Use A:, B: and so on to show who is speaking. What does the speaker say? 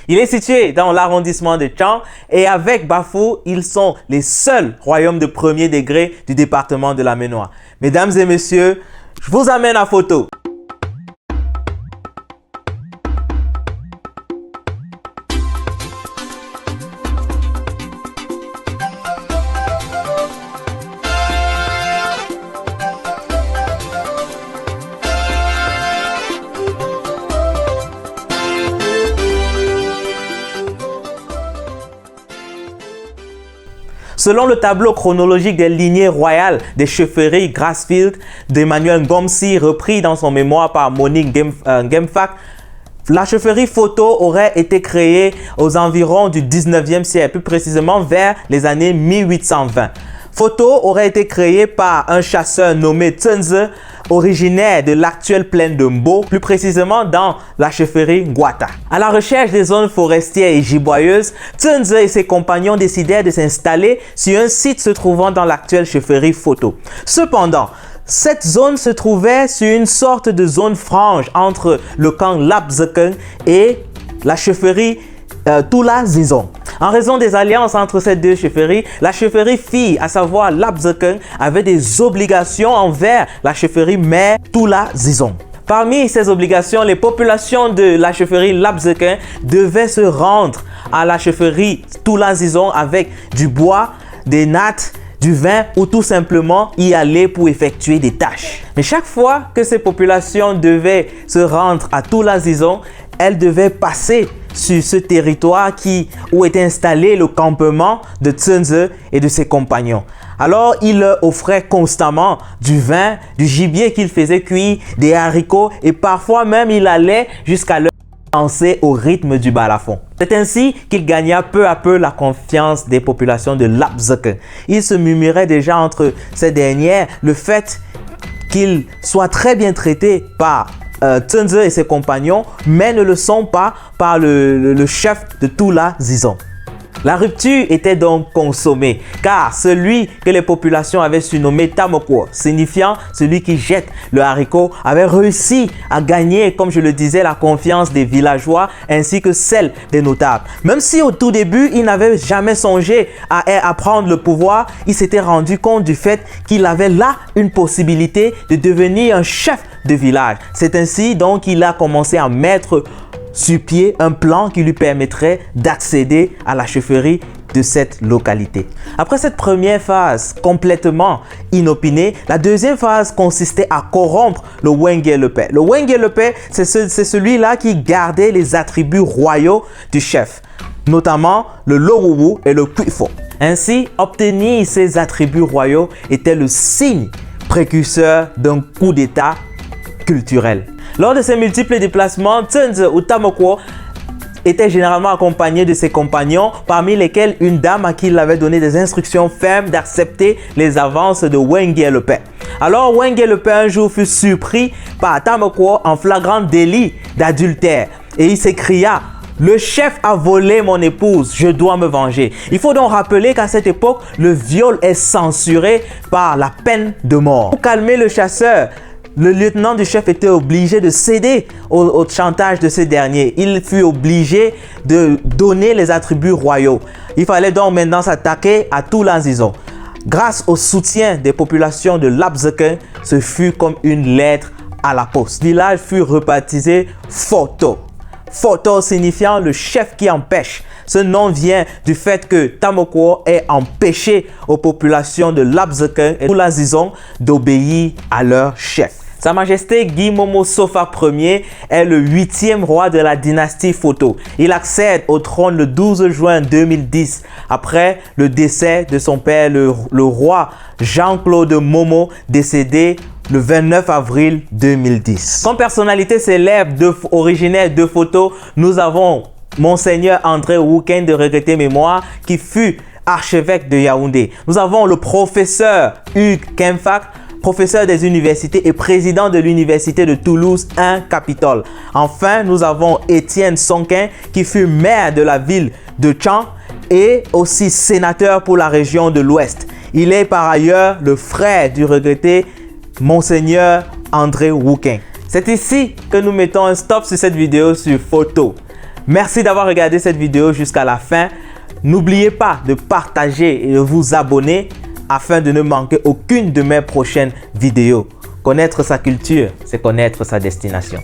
A: Il est situé dans l'arrondissement de Chang et avec Bafou, ils sont les seuls royaumes de premier degré du département de la Ménois. Mesdames et messieurs, je vous amène à photo. Selon le tableau chronologique des lignées royales des chefferies Grassfield d'Emmanuel Gomsi, repris dans son mémoire par Monique Gemfak, la chefferie Photo aurait été créée aux environs du 19e siècle, plus précisément vers les années 1820. Photo aurait été créée par un chasseur nommé Tsunze, originaire de l'actuelle plaine de Mbo, plus précisément dans la chefferie Ngwata. À la recherche des zones forestières et giboyeuses, Tsunze et ses compagnons décidèrent de s'installer sur un site se trouvant dans l'actuelle chefferie Photo. Cependant, cette zone se trouvait sur une sorte de zone franche entre le camp Lapzeken et la chefferie Tula Zizong. En raison des alliances entre ces deux chefferies, la chefferie fille, à savoir Lapzeken, avait des obligations envers la chefferie mère Tula Zizong. Parmi ces obligations, les populations de la chefferie Lapzeken devaient se rendre à la chefferie Tula Zizong avec du bois, des nattes, du vin ou tout simplement y aller pour effectuer des tâches. Mais chaque fois que ces populations devaient se rendre à Tula Zizong, elles devaient passer sur ce territoire où était installé le campement de Tsunze et de ses compagnons. Alors, il leur offrait constamment du vin, du gibier qu'il faisait cuire, des haricots et parfois même il allait jusqu'à leur danser au rythme du balafon. C'est ainsi qu'il gagna peu à peu la confiance des populations de Lapzeken. Il se murmurait déjà entre ces dernières le fait qu'ils soient très bien traités par Tsunze et ses compagnons, mais ne le sont pas par le chef de Tula Zizong. La rupture était donc consommée, car celui que les populations avaient surnommé Tamokwo, signifiant celui qui jette le haricot, avait réussi à gagner, comme je le disais, la confiance des villageois ainsi que celle des notables. Même si au tout début, il n'avait jamais songé à prendre le pouvoir, il s'était rendu compte du fait qu'il avait là une possibilité de devenir un chef de village. C'est ainsi donc qu'il a commencé à mettre sur pied un plan qui lui permettrait d'accéder à la chefferie de cette localité. Après cette première phase complètement inopinée, la deuxième phase consistait à corrompre le Wengue-le-Père. Le Wengue-le-Père, c'est celui-là qui gardait les attributs royaux du chef, notamment le Loruwu et le Kuifo. Ainsi, obtenir ces attributs royaux était le signe précurseur d'un coup d'État culturel. Lors de ses multiples déplacements, Tsunze ou Tamokwo était généralement accompagné de ses compagnons, parmi lesquels une dame à qui il avait donné des instructions fermes d'accepter les avances de Wengue-le-Père. Alors Wengue-le-Père un jour fut surpris par Tamokwo en flagrant délit d'adultère et il s'écria: "Le chef a volé mon épouse, je dois me venger." Il faut donc rappeler qu'à cette époque, le viol est censuré par la peine de mort. Pour calmer le chasseur, le lieutenant du chef était obligé de céder au chantage de ce dernier. Il fut obligé de donner les attributs royaux. Il fallait donc maintenant s'attaquer à Tula Zizong. Grâce au soutien des populations de Lapzeken, ce fut comme une lettre à la poste. Le village fut rebaptisé Photo. Photo signifiant le chef qui empêche. Ce nom vient du fait que Tamokwo ait empêché aux populations de Lapzeken et Tula Zizong d'obéir à leur chef. Sa Majesté Guimomo Sofa Ier est le 8e roi de la dynastie Photo. Il accède au trône le 12 juin 2010, après le décès de son père, le roi Jean-Claude Momo, décédé le 29 avril 2010. Comme personnalité célèbre originaire de Photo, nous avons Monseigneur André Wouken de regrettée mémoire, qui fut archevêque de Yaoundé. Nous avons le professeur Hugues Kemfak, professeur des universités et président de l'université de Toulouse 1 Capitole. Enfin, nous avons Étienne Sonquin, qui fut maire de la ville de Chang et aussi sénateur pour la région de l'Ouest. Il est par ailleurs le frère du regretté Monseigneur André Wouken. C'est ici que nous mettons un stop sur cette vidéo sur Photo. Merci d'avoir regardé cette vidéo jusqu'à la fin. N'oubliez pas de partager et de vous abonner afin de ne manquer aucune de mes prochaines vidéos. Connaître sa culture, c'est connaître sa destination.